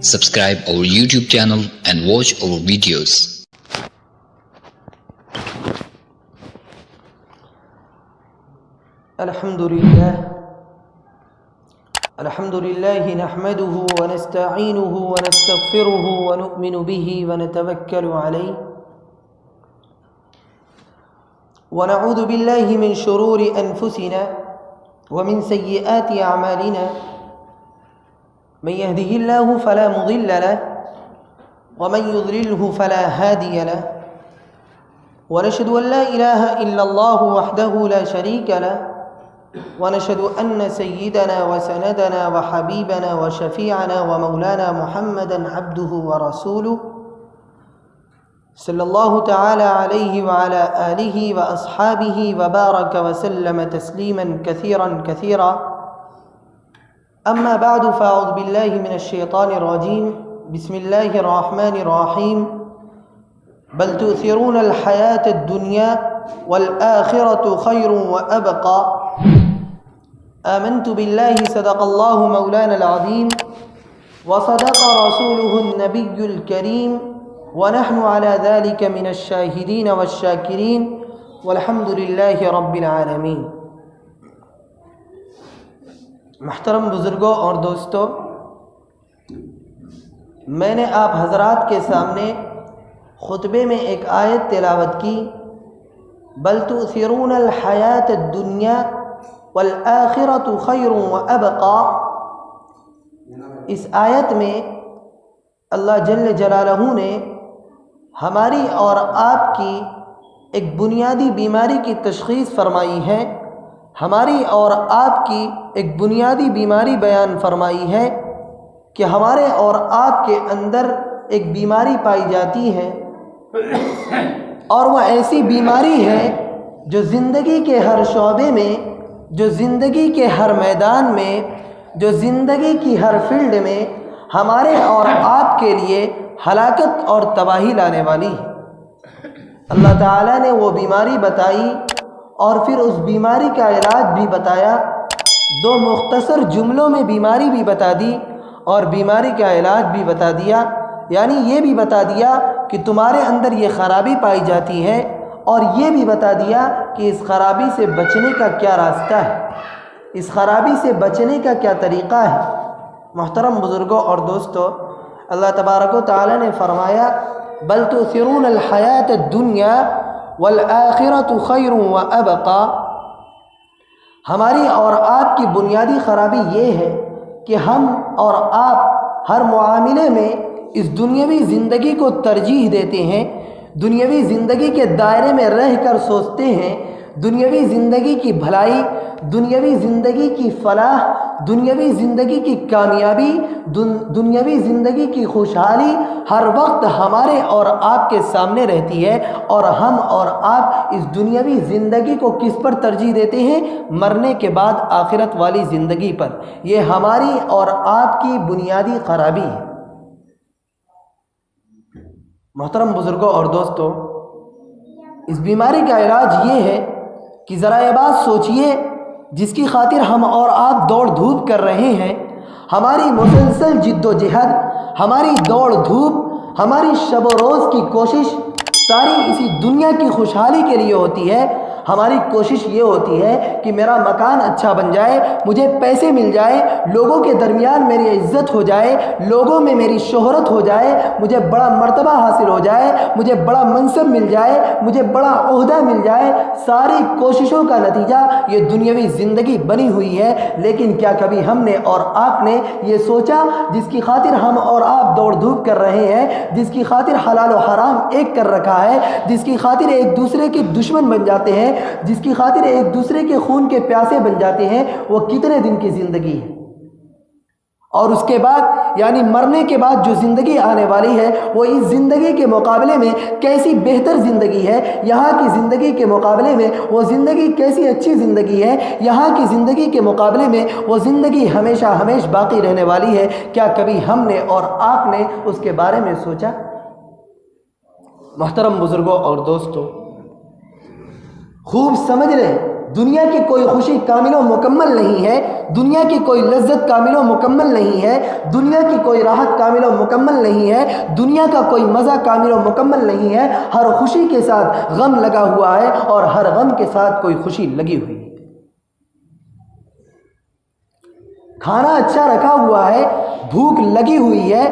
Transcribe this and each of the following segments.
Subscribe our YouTube channel and watch our videos. الحمد لله نحمده ونستعينه ونستغفره ونؤمن به ونتوكل عليه ونعوذ بالله من شرور أنفسنا ومن سيئات أعمالنا من يهده الله فلا مضل له ومن يضلله فلا هادي له ونشهد أن لا إله إلا الله وحده لا شريك له ونشهد أن سيدنا وسندنا وحبيبنا وشفيعنا ومولانا محمدا عبده ورسوله صلى الله تعالى عليه وعلى آله وأصحابه وبارك وسلم تسليما كثيرا كثيرا. أما بعد فأعوذ بالله من الشيطان الرجيم. بسم الله الرحمن الرحيم. بل تؤثرون الحياة الدنيا والآخرة خير وأبقى. آمنت بالله صدق الله مولانا العظيم وصدق رسوله النبي الكريم ونحن على ذلك من الشاهدين والشاكرين والحمد لله رب العالمين. محترم بزرگوں اور دوستوں، میں نے آپ حضرات کے سامنے خطبے میں ایک آیت تلاوت کی، بل تؤثرون الحیات الدنیا والآخرۃ خیر وابقى. اس آیت میں اللہ جل جلالہ نے ہماری اور آپ کی ایک بنیادی بیماری کی تشخیص فرمائی ہے، ہماری اور آپ کی ایک بنیادی بیماری بیان فرمائی ہے کہ ہمارے اور آپ کے اندر ایک بیماری پائی جاتی ہے، اور وہ ایسی بیماری ہے جو زندگی کے ہر شعبے میں، جو زندگی کے ہر میدان میں، جو زندگی کی ہر فیلڈ میں ہمارے اور آپ کے لیے ہلاکت اور تباہی لانے والی ہے. اللہ تعالیٰ نے وہ بیماری بتائی اور پھر اس بیماری کا علاج بھی بتایا. دو مختصر جملوں میں بیماری بھی بتا دی اور بیماری کا علاج بھی بتا دیا، یعنی یہ بھی بتا دیا کہ تمہارے اندر یہ خرابی پائی جاتی ہے، اور یہ بھی بتا دیا کہ اس خرابی سے بچنے کا کیا راستہ ہے، اس خرابی سے بچنے کا کیا طریقہ ہے. محترم بزرگوں اور دوستوں، اللہ تبارک و تعالی نے فرمایا بل تؤثرون الحیات الدنیا والآخرۃ خیر وابقى. ہماری اور آپ کی بنیادی خرابی یہ ہے کہ ہم اور آپ ہر معاملے میں اس دنیاوی زندگی کو ترجیح دیتے ہیں، دنیاوی زندگی کے دائرے میں رہ کر سوچتے ہیں دنیاوی زندگی کی بھلائی، دنیاوی زندگی کی فلاح، دنیاوی زندگی کی کامیابی، دنیاوی زندگی کی خوشحالی ہر وقت ہمارے اور آپ کے سامنے رہتی ہے، اور ہم اور آپ اس دنیاوی زندگی کو کس پر ترجیح دیتے ہیں؟ مرنے کے بعد آخرت والی زندگی پر. یہ ہماری اور آپ کی بنیادی خرابی ہے. محترم بزرگوں اور دوستوں، اس بیماری کا علاج یہ ہے کہ ذرا یہ بات سوچئے، جس کی خاطر ہم اور آپ دوڑ دھوپ کر رہے ہیں، ہماری مسلسل جد و جہد، ہماری دوڑ دھوپ، ہماری شب و روز کی کوشش ساری اسی دنیا کی خوشحالی کے لیے ہوتی ہے. ہماری کوشش یہ ہوتی ہے کہ میرا مکان اچھا بن جائے، مجھے پیسے مل جائے، لوگوں کے درمیان میری عزت ہو جائے، لوگوں میں میری شہرت ہو جائے، مجھے بڑا مرتبہ حاصل ہو جائے، مجھے بڑا منصب مل جائے، مجھے بڑا عہدہ مل جائے. ساری کوششوں کا نتیجہ یہ دنیاوی زندگی بنی ہوئی ہے. لیکن کیا کبھی ہم نے اور آپ نے یہ سوچا جس کی خاطر ہم اور آپ دوڑ دھوپ کر رہے ہیں، جس کی خاطر حلال و حرام ایک کر رکھا ہے، جس کی خاطر ایک دوسرے کے دشمن بن جاتے ہیں، جس کی خاطر ایک دوسرے کے خون کے پیاسے بن جاتے ہیں، وہ کتنے دن کی زندگی ہے؟ اور اس کے بعد یعنی مرنے کے بعد جو زندگی آنے والی ہے وہ اس زندگی کے مقابلے میں کیسی بہتر زندگی ہے، یہاں کی زندگی کے مقابلے میں وہ زندگی کیسی اچھی زندگی ہے، یہاں کی زندگی کے مقابلے میں وہ زندگی ہمیشہ ہمیشہ باقی رہنے والی ہے. کیا کبھی ہم نے اور آپ نے اس کے بارے میں سوچا؟ محترم بزرگوں اور دوستوں، خوب سمجھ لیں دنیا کی کوئی خوشی کامل و مکمل نہیں ہے، دنیا کی کوئی لذت کامل و مکمل نہیں ہے، دنیا کی کوئی راحت کامل و مکمل نہیں ہے، دنیا کا کوئی مزہ کامل و مکمل نہیں ہے۔ ہر خوشی کے ساتھ غم لگا ہوا ہے اور ہر غم کے ساتھ کوئی خوشی لگی ہوئی ہے۔ کھانا اچھا رکھا ہوا ہے، بھوک لگی ہوئی ہے،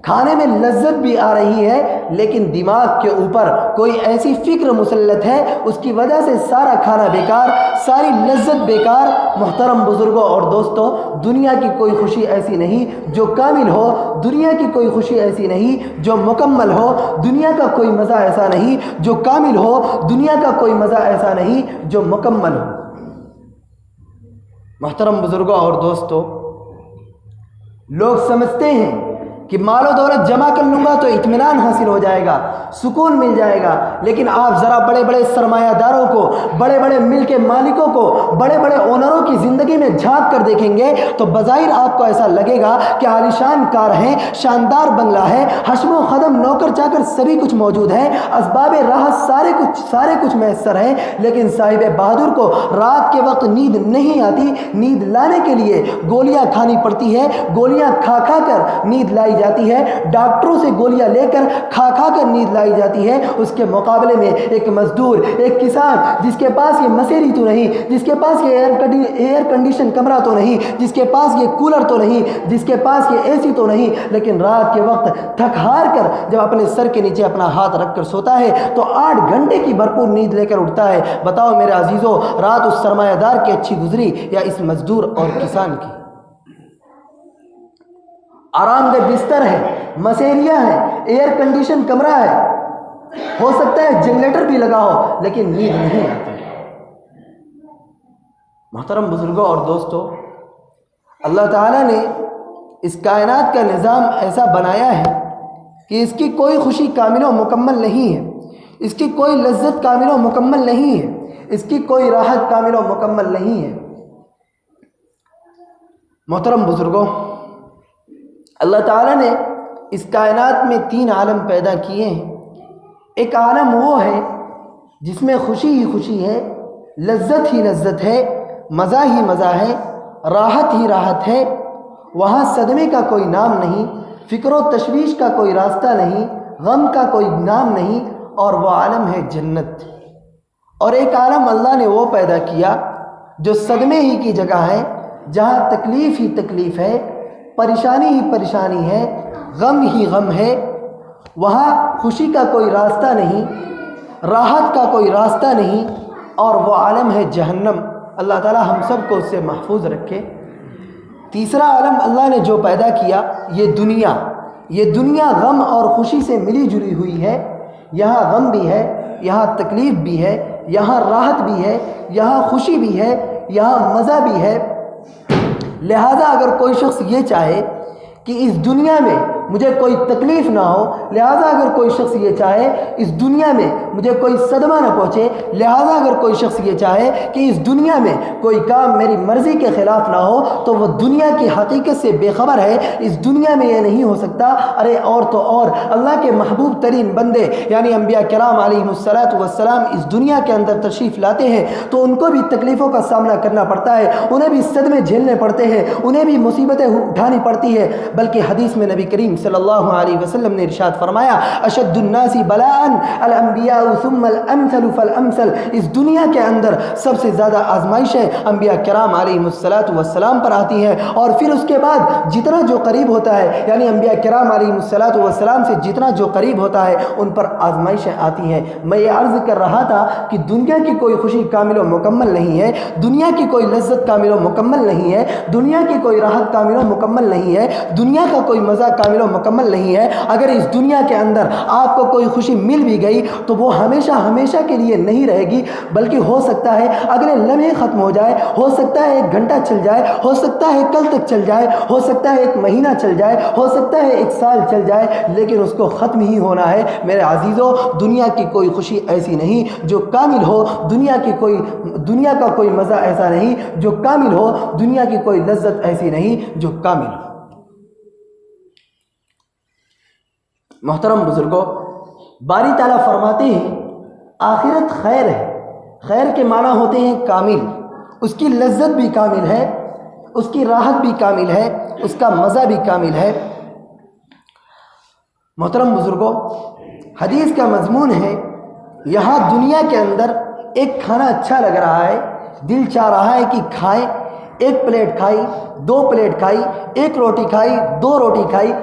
کھانے میں لذت بھی آ رہی ہے، لیکن دماغ کے اوپر کوئی ایسی فکر مسلط ہے، اس کی وجہ سے سارا کھانا بیکار، ساری لذت بیکار۔ محترم بزرگوں اور دوستوں، دنیا کی کوئی خوشی ایسی نہیں جو کامل ہو، دنیا کی کوئی خوشی ایسی نہیں جو مکمل ہو، دنیا کا کوئی مزہ ایسا نہیں جو کامل ہو، دنیا کا کوئی مزہ ایسا نہیں جو مکمل ہو۔ محترم بزرگوں اور دوستوں، لوگ سمجھتے ہیں کہ مال و دولت جمع کر لوں گا تو اطمینان حاصل ہو جائے گا، سکون مل جائے گا، لیکن آپ ذرا بڑے بڑے سرمایہ داروں کو، بڑے بڑے مل کے مالکوں کو، بڑے بڑے اونروں کی زندگی میں جھانک کر دیکھیں گے تو بظاہر آپ کو ایسا لگے گا کہ عالیشان کار ہیں، شاندار بنگلہ ہے، حشم و خدم، نوکر چاکر سبھی کچھ موجود ہیں، اسباب راحت سارے کچھ میسر ہیں، لیکن صاحب بہادر کو رات کے وقت نیند نہیں آتی۔ نیند لانے کے لیے گولیاں کھانی پڑتی ہے، گولیاں کھا کر نیند لائی جاتی ہے، ڈاکٹروں سے گولیاں لے کر کھا کر نیند لائی جاتی ہے۔ اس کے مقابلے میں ایک مزدور، ایک کسان، جس کے پاس یہ مسیری تو نہیں، جس کے پاس یہ ایئر کنڈیشن کمرہ تو نہیں، جس کے پاس یہ کولر تو نہیں، جس کے پاس یہ اے سی تو نہیں، لیکن رات کے وقت تھک ہار کر جب اپنے سر کے نیچے اپنا ہاتھ رکھ کر سوتا ہے تو 8 گھنٹے کی بھرپور نیند لے کر اٹھتا ہے۔ بتاؤ میرے عزیزو، رات اس سرمایہ دار کی اچھی گزری یا اس مزدور اور کسان کی؟ آرام دہ بستر ہے، مسیریاں ہیں، ایئر کنڈیشن کمرہ ہے، ہو سکتا ہے جنریٹر بھی لگا ہو، لیکن نیند نہیں آتی۔ محترم بزرگوں اور دوستوں، اللہ تعالیٰ نے اس کائنات کا نظام ایسا بنایا ہے کہ اس کی کوئی خوشی کامل و مکمل نہیں ہے، اس کی کوئی لذت کامل و مکمل نہیں ہے، اس کی کوئی راحت کامل و مکمل نہیں ہے۔ محترم بزرگوں، اللہ تعالیٰ نے اس کائنات میں 3 عالم پیدا کیے ہیں۔ ایک عالم وہ ہے جس میں خوشی ہی خوشی ہے، لذت ہی لذت ہے، مزہ ہی مزہ ہے، راحت ہی راحت ہے، وہاں صدمے کا کوئی نام نہیں، فکر و تشویش کا کوئی راستہ نہیں، غم کا کوئی نام نہیں، اور وہ عالم ہے جنت۔ اور ایک عالم اللہ نے وہ پیدا کیا جو صدمے ہی کی جگہ ہے، جہاں تکلیف ہی تکلیف ہے، پریشانی ہی پریشانی ہے، غم ہی غم ہے، وہاں خوشی کا کوئی راستہ نہیں، راحت کا کوئی راستہ نہیں، اور وہ عالم ہے جہنم۔ اللہ تعالی ہم سب کو اس سے محفوظ رکھے۔ تیسرا عالم اللہ نے جو پیدا کیا، یہ دنیا غم اور خوشی سے ملی جلی ہوئی ہے۔ یہاں غم بھی ہے، یہاں تکلیف بھی ہے، یہاں راحت بھی ہے، یہاں خوشی بھی ہے، یہاں مزہ بھی ہے۔ لہذا اگر کوئی شخص یہ چاہے کہ اس دنیا میں مجھے کوئی تکلیف نہ ہو، لہذا اگر کوئی شخص یہ چاہے اس دنیا میں مجھے کوئی صدمہ نہ پہنچے، لہذا اگر کوئی شخص یہ چاہے کہ اس دنیا میں کوئی کام میری مرضی کے خلاف نہ ہو، تو وہ دنیا کی حقیقت سے بے خبر ہے۔ اس دنیا میں یہ نہیں ہو سکتا۔ ارے اور تو اور اللہ کے محبوب ترین بندے یعنی انبیاء کرام علیہ السلام اس دنیا کے اندر تشریف لاتے ہیں تو ان کو بھی تکلیفوں کا سامنا کرنا پڑتا ہے، انہیں بھی صدمے جھیلنے پڑتے ہیں، انہیں بھی مصیبتیں اٹھانی پڑتی ہے۔ بلکہ حدیث میں نبی کریم صلی اللہ علیہ وسلم نے ارشاد فرمایا، اشد الناس بلاء الانبیاء ثم الامثل فالامثل۔ اس دنیا کے اندر سب سے زیادہ آزمائشیں انبیاء کرام علیہ السلام پر آتی ہیں، اور پھر اس کے بعد جتنا جو قریب ہوتا ہے یعنی انبیاء کرام علیہ السلام سے جتنا جو قریب ہوتا ہے ان پر آزمائشیں آتی ہیں۔ میں یہ عرض کر رہا تھا کہ دنیا کی کوئی خوشی کامل و مکمل نہیں ہے، دنیا کی کوئی لذت کامل و مکمل نہیں ہے، دنیا کی کوئی راحت کامل و مکمل نہیں ہے، دنیا کا کوئی مزہ کامل و مکمل نہیں ہے۔ اگر اس دنیا کے اندر آپ کو کوئی خوشی مل بھی گئی تو وہ ہمیشہ ہمیشہ کے لیے نہیں رہے گی، بلکہ ہو سکتا ہے اگلے لمحے ختم ہو جائے، ہو سکتا ہے 1 گھنٹہ چل جائے، ہو سکتا ہے کل تک چل جائے، ہو سکتا ہے 1 مہینہ چل جائے، ہو سکتا ہے 1 سال چل جائے، لیکن اس کو ختم ہی ہونا ہے۔ میرے عزیزو، دنیا کی کوئی خوشی ایسی نہیں جو کامل ہو، دنیا کا کوئی مزہ ایسا نہیں جو کامل ہو، دنیا کی کوئی لذت ایسی نہیں جو کامل ہو۔ محترم بزرگوں، باری تعالیٰ فرماتے ہیں آخرت خیر ہے، خیر کے معنی ہوتے ہیں کامل، اس کی لذت بھی کامل ہے، اس کی راحت بھی کامل ہے، اس کا مزہ بھی کامل ہے۔ محترم بزرگوں، حدیث کا مضمون ہے یہاں دنیا کے اندر ایک کھانا اچھا لگ رہا ہے، دل چاہ رہا ہے کہ کھائیں، ایک پلیٹ کھائی، دو پلیٹ کھائی، ایک روٹی کھائی، دو روٹی کھائی،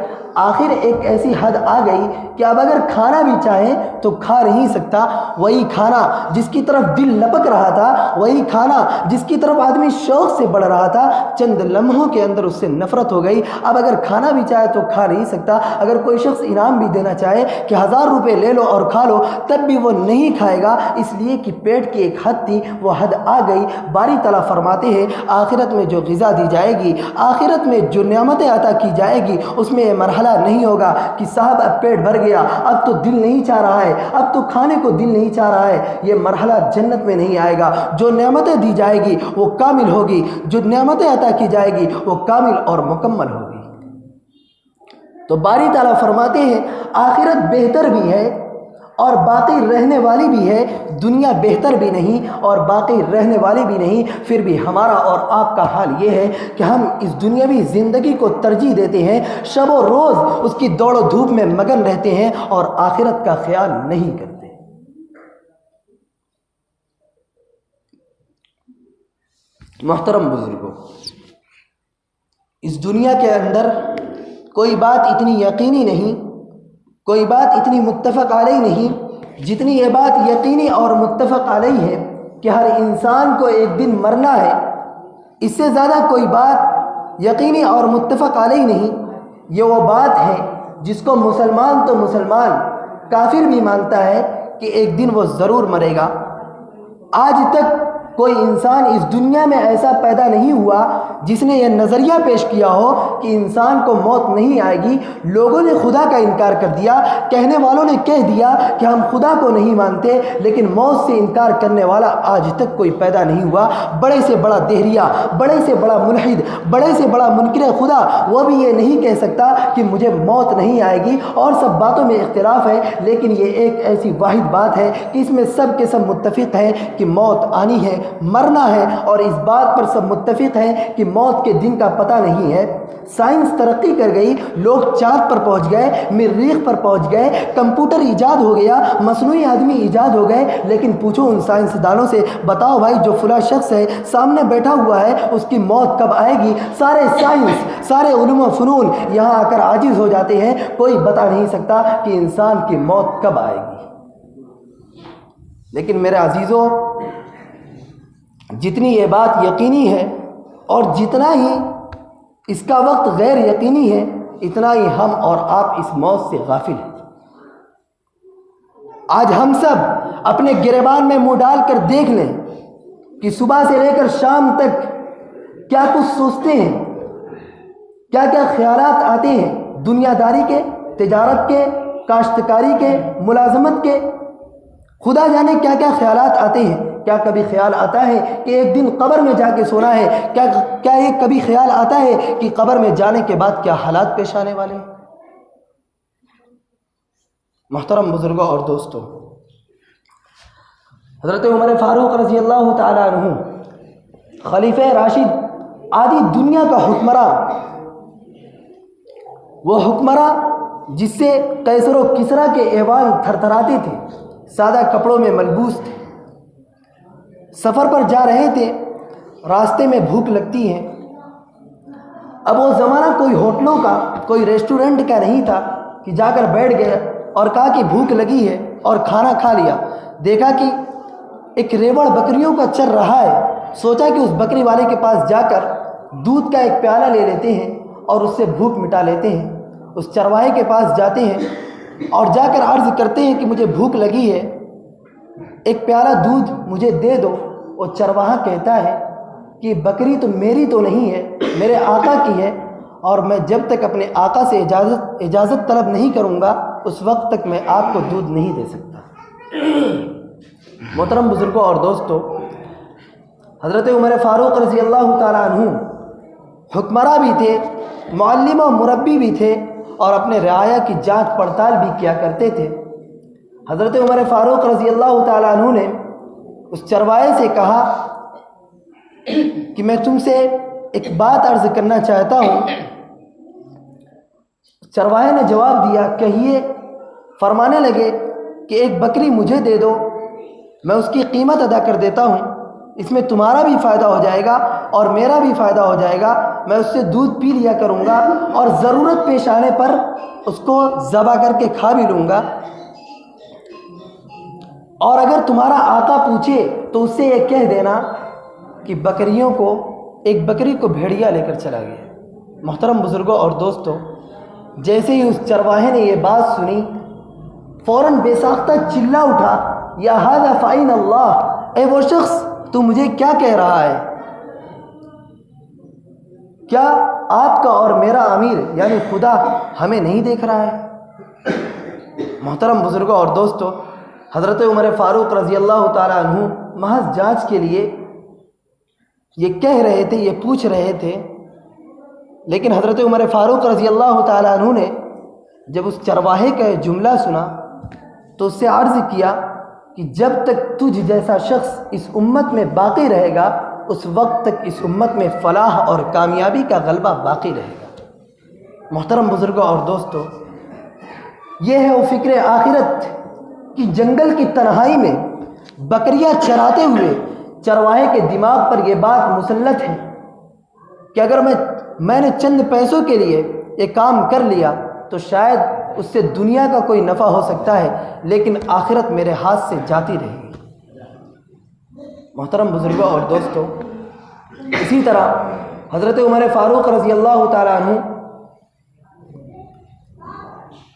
آخر ایک ایسی حد آ گئی کہ اب اگر کھانا بھی چاہیں تو کھا نہیں سکتا۔ وہی کھانا جس کی طرف دل لپک رہا تھا، وہی کھانا جس کی طرف آدمی شوق سے بڑھ رہا تھا، چند لمحوں کے اندر اس سے نفرت ہو گئی۔ اب اگر کھانا بھی چاہے تو کھا نہیں سکتا۔ اگر کوئی شخص انعام بھی دینا چاہے کہ 1000 روپے لے لو اور کھا لو، تب بھی وہ نہیں کھائے گا، اس لیے کہ پیٹ کی ایک حد تھی، وہ حد آ گئی۔ باری تعالیٰ فرماتے ہیں آخرت میں جو غذا دی جائے گی، آخرت میں جو نعمتیں عطا کی جائے گی، اس میں یہ مرحلہ نہیں ہوگا کہ صاحب اب پیٹ بھر گیا، اب تو دل نہیں چاہ رہا ہے، اب تو کھانے کو دل نہیں چاہ رہا ہے۔ یہ مرحلہ جنت میں نہیں آئے گا۔ جو نعمتیں دی جائے گی وہ کامل ہوگی، جو نعمتیں عطا کی جائے گی وہ کامل اور مکمل ہوگی۔ تو باری تعالیٰ فرماتے ہیں آخرت بہتر بھی ہے اور باقی رہنے والی بھی ہے، دنیا بہتر بھی نہیں اور باقی رہنے والی بھی نہیں۔ پھر بھی ہمارا اور آپ کا حال یہ ہے کہ ہم اس دنیاوی زندگی کو ترجیح دیتے ہیں، شب و روز اس کی دوڑ و دھوپ میں مگن رہتے ہیں اور آخرت کا خیال نہیں کرتے۔ محترم بزرگوں، اس دنیا کے اندر کوئی بات اتنی یقینی نہیں، کوئی بات اتنی متفق علیہ نہیں جتنی یہ بات یقینی اور متفق علیہ ہے کہ ہر انسان کو ایک دن مرنا ہے۔ اس سے زیادہ کوئی بات یقینی اور متفق علیہ نہیں۔ یہ وہ بات ہے جس کو مسلمان تو مسلمان، کافر بھی مانتا ہے کہ ایک دن وہ ضرور مرے گا۔ آج تک کوئی انسان اس دنیا میں ایسا پیدا نہیں ہوا جس نے یہ نظریہ پیش کیا ہو کہ انسان کو موت نہیں آئے گی۔ لوگوں نے خدا کا انکار کر دیا، کہنے والوں نے کہہ دیا کہ ہم خدا کو نہیں مانتے، لیکن موت سے انکار کرنے والا آج تک کوئی پیدا نہیں ہوا۔ بڑے سے بڑا دہریہ، بڑے سے بڑا ملحد، بڑے سے بڑا منکر خدا، وہ بھی یہ نہیں کہہ سکتا کہ مجھے موت نہیں آئے گی۔ اور سب باتوں میں اختلاف ہے، لیکن یہ ایک ایسی واحد بات ہے کہ اس میں سب کے سب متفق ہیں کہ موت آنی ہے، مرنا ہے، اور اس بات پر سب متفق ہیں کہ موت کے دن کا پتہ نہیں ہے۔ سائنس ترقی کر گئی، لوگ چاند پر پہنچ گئے، مریخ پر پہنچ گئے، کمپیوٹر ایجاد ہو گیا، مصنوعی آدمی ایجاد ہو گئے، لیکن پوچھو ان سائنسدانوں سے، بتاؤ بھائی جو فلاں شخص ہے سامنے بیٹھا ہوا ہے اس کی موت کب آئے گی؟ سارے سائنس، سارے علوم و فنون یہاں آ کر عاجز ہو جاتے ہیں، کوئی بتا نہیں سکتا کہ انسان کی موت کب آئے گی۔ لیکن میرے عزیزوں، جتنی یہ بات یقینی ہے اور جتنا ہی اس کا وقت غیر یقینی ہے، اتنا ہی ہم اور آپ اس موت سے غافل ہیں۔ آج ہم سب اپنے گریبان میں منہ ڈال کر دیکھ لیں کہ صبح سے لے کر شام تک کیا کچھ سوچتے ہیں، کیا کیا خیالات آتے ہیں، دنیا داری کے، تجارت کے، کاشتکاری کے، ملازمت کے، خدا جانے کیا کیا خیالات آتے ہیں۔ کیا کبھی خیال آتا ہے کہ ایک دن قبر میں جا کے سونا ہے؟ کیا یہ کبھی خیال آتا ہے کہ قبر میں جانے کے بعد کیا حالات پیش آنے والے ہیں؟ محترم بزرگوں اور دوستوں، حضرت عمر فاروق رضی اللہ تعالیٰ عنہ، خلیفہ راشد، آدھی دنیا کا حکمراں، وہ حکمراں جس سے قیصر و کسریٰ کے ایوان تھر تھراتے تھے، سادہ کپڑوں میں ملبوس تھے، سفر پر جا رہے تھے، راستے میں بھوک لگتی ہے۔ اب وہ زمانہ کوئی ہوٹلوں کا، کوئی ریسٹورنٹ کا نہیں تھا کہ جا کر بیٹھ گئے اور کہا کہ بھوک لگی ہے اور کھانا کھا لیا۔ دیکھا کہ ایک ریوڑ بکریوں کا چر رہا ہے، سوچا کہ اس بکری والے کے پاس جا کر دودھ کا ایک پیالہ لے لیتے ہیں اور اس سے بھوک مٹا لیتے ہیں۔ اس چرواہے کے پاس جاتے ہیں اور جا کر عرض کرتے ہیں کہ مجھے بھوک لگی ہے، ایک پیالہ دودھ مجھے دے دو۔ وہ چرواہا کہتا ہے کہ بکری تو میری تو نہیں ہے، میرے آقا کی ہے، اور میں جب تک اپنے آقا سے اجازت طلب نہیں کروں گا اس وقت تک میں آپ کو دودھ نہیں دے سکتا۔ محترم بزرگوں اور دوستوں، حضرت عمر فاروق رضی اللہ تعالیٰ عنہ حکمراں بھی تھے، معلم و مربی بھی تھے، اور اپنے رعایا کی جانچ پڑتال بھی کیا کرتے تھے۔ حضرت عمر فاروق رضی اللہ تعالیٰ عنہ نے اس چرواہے سے کہا کہ میں تم سے ایک بات عرض کرنا چاہتا ہوں۔ چرواہے نے جواب دیا، کہیے۔ فرمانے لگے کہ ایک بکری مجھے دے دو، میں اس کی قیمت ادا کر دیتا ہوں، اس میں تمہارا بھی فائدہ ہو جائے گا اور میرا بھی فائدہ ہو جائے گا، میں اس سے دودھ پی لیا کروں گا اور ضرورت پیش آنے پر اس کو ذبح کر کے کھا بھی لوں گا، اور اگر تمہارا آقا پوچھے تو اس سے یہ کہہ دینا کہ بکریوں کو ایک بکری کو بھیڑیا لے کر چلا گیا۔ محترم بزرگوں اور دوستوں، جیسے ہی اس چرواہے نے یہ بات سنی، فوراً بے ساختہ چلا اٹھا، یا ھذا فعین اللہ، اے وہ شخص تو مجھے کیا کہہ رہا ہے؟ کیا آپ کا اور میرا امیر یعنی خدا ہمیں نہیں دیکھ رہا ہے؟ محترم بزرگوں اور دوستوں، حضرت عمر فاروق رضی اللہ تعالیٰ عنہ محض جانچ کے لیے یہ کہہ رہے تھے، یہ پوچھ رہے تھے، لیکن حضرت عمر فاروق رضی اللہ تعالیٰ عنہ نے جب اس چرواہے کا یہ جملہ سنا تو اس سے عرض کیا کہ جب تک تجھ جیسا شخص اس امت میں باقی رہے گا اس وقت تک اس امت میں فلاح اور کامیابی کا غلبہ باقی رہے گا۔ محترم بزرگوں اور دوستوں، یہ ہے وہ فکر آخرت کہ جنگل کی تنہائی میں بکریاں چراتے ہوئے چرواہے کے دماغ پر یہ بات مسلط ہے کہ اگر میں نے چند پیسوں کے لیے یہ کام کر لیا تو شاید اس سے دنیا کا کوئی نفع ہو سکتا ہے، لیکن آخرت میرے ہاتھ سے جاتی رہے گی۔ محترم بزرگوں اور دوستوں، اسی طرح حضرت عمر فاروق رضی اللہ تعالیٰ عنہ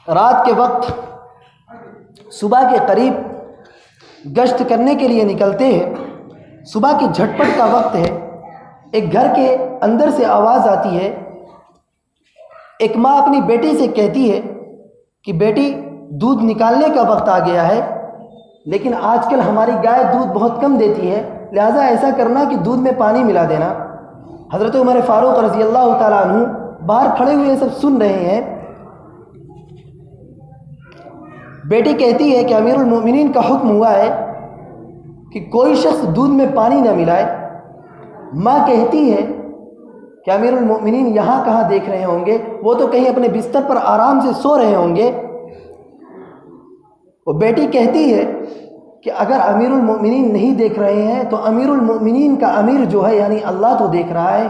رات کے وقت صبح کے قریب گشت کرنے کے لیے نکلتے ہیں۔ صبح کی جھٹپٹ کا وقت ہے، ایک گھر کے اندر سے آواز آتی ہے۔ ایک ماں اپنی بیٹی سے کہتی ہے کہ بیٹی دودھ نکالنے کا وقت آ گیا ہے، لیکن آج کل ہماری گائے دودھ بہت کم دیتی ہے، لہٰذا ایسا کرنا کہ دودھ میں پانی ملا دینا۔ حضرت عمر فاروق رضی اللہ تعالیٰ عنہ باہر کھڑے ہوئے سب سن رہے ہیں۔ بیٹی کہتی ہے کہ امیر المومنین کا حکم ہوا ہے کہ کوئی شخص دودھ میں پانی نہ ملائے۔ ماں کہتی ہے کہ امیر المومنین یہاں کہاں دیکھ رہے ہوں گے، وہ تو کہیں اپنے بستر پر آرام سے سو رہے ہوں گے۔ وہ بیٹی کہتی ہے کہ اگر امیر المومنین نہیں دیکھ رہے ہیں تو امیر المومنین کا امیر جو ہے یعنی اللہ تو دیکھ رہا ہے۔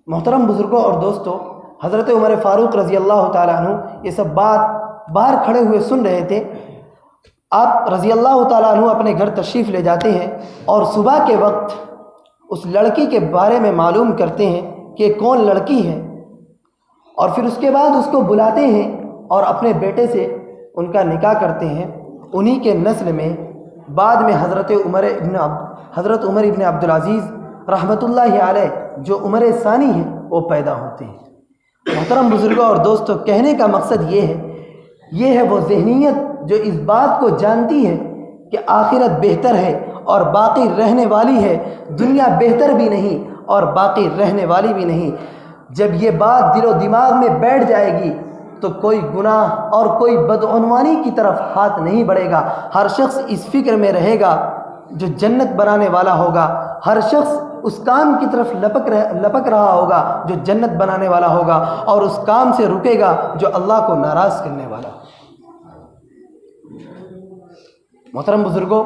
محترم بزرگوں اور دوستوں، حضرت عمر فاروق رضی اللہ تعالیٰ عنہ یہ سب بات باہر کھڑے ہوئے سن رہے تھے۔ آپ رضی اللہ تعالیٰ عنہ اپنے گھر تشریف لے جاتے ہیں اور صبح کے وقت اس لڑکی کے بارے میں معلوم کرتے ہیں کہ کون لڑکی ہے، اور پھر اس کے بعد اس کو بلاتے ہیں اور اپنے بیٹے سے ان کا نکاح کرتے ہیں۔ انہی کے نسل میں بعد میں حضرت عمر ابن عبدالعزیز رحمۃ اللہ علیہ جو عمر ثانی ہیں وہ پیدا ہوتے ہیں۔ محترم بزرگوں اور دوستوں، کہنے کا مقصد یہ ہے وہ ذہنیت جو اس بات کو جانتی ہے کہ آخرت بہتر ہے اور باقی رہنے والی ہے، دنیا بہتر بھی نہیں اور باقی رہنے والی بھی نہیں۔ جب یہ بات دل و دماغ میں بیٹھ جائے گی تو کوئی گناہ اور کوئی بدعنوانی کی طرف ہاتھ نہیں بڑھے گا۔ ہر شخص اس فکر میں رہے گا جو جنت بنانے والا ہوگا، ہر شخص اس کام کی طرف لپک رہا ہوگا جو جنت بنانے والا ہوگا، اور اس کام سے رکے گا جو اللہ کو ناراض کرنے والا ہوگا۔ محترم بزرگوں،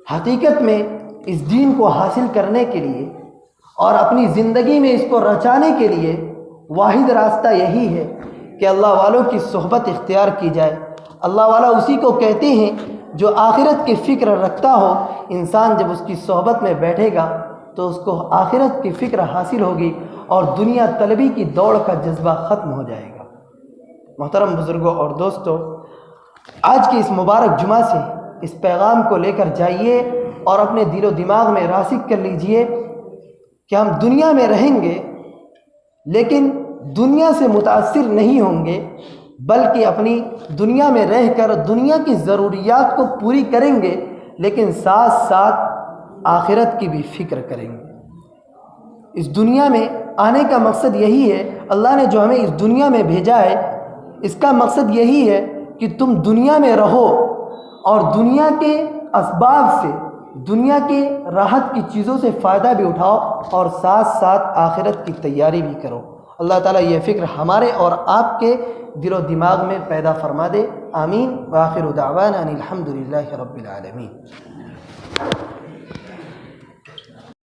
حقیقت میں اس دین کو حاصل کرنے کے لیے اور اپنی زندگی میں اس کو رچانے کے لیے واحد راستہ یہی ہے کہ اللہ والوں کی صحبت اختیار کی جائے۔ اللہ والا اسی کو کہتے ہیں جو آخرت کی فکر رکھتا ہو۔ انسان جب اس کی صحبت میں بیٹھے گا تو اس کو آخرت کی فکر حاصل ہوگی اور دنیا طلبی کی دوڑ کا جذبہ ختم ہو جائے گا۔ محترم بزرگوں اور دوستوں، آج کی اس مبارک جمعہ سے اس پیغام کو لے کر جائیے اور اپنے دل و دماغ میں راسخ کر لیجئے کہ ہم دنیا میں رہیں گے لیکن دنیا سے متاثر نہیں ہوں گے، بلکہ اپنی دنیا میں رہ کر دنیا کی ضروریات کو پوری کریں گے، لیکن ساتھ ساتھ آخرت کی بھی فکر کریں گے۔ اس دنیا میں آنے کا مقصد یہی ہے، اللہ نے جو ہمیں اس دنیا میں بھیجا ہے اس کا مقصد یہی ہے کہ تم دنیا میں رہو اور دنیا کے اسباب سے دنیا کی راحت کی چیزوں سے فائدہ بھی اٹھاؤ اور ساتھ ساتھ آخرت کی تیاری بھی کرو۔ اللہ تعالیٰ یہ فکر ہمارے اور آپ کے دل و دماغ میں پیدا فرما دے۔ آمین۔ وآخر دعوانا ان الحمد للہ رب العالمین۔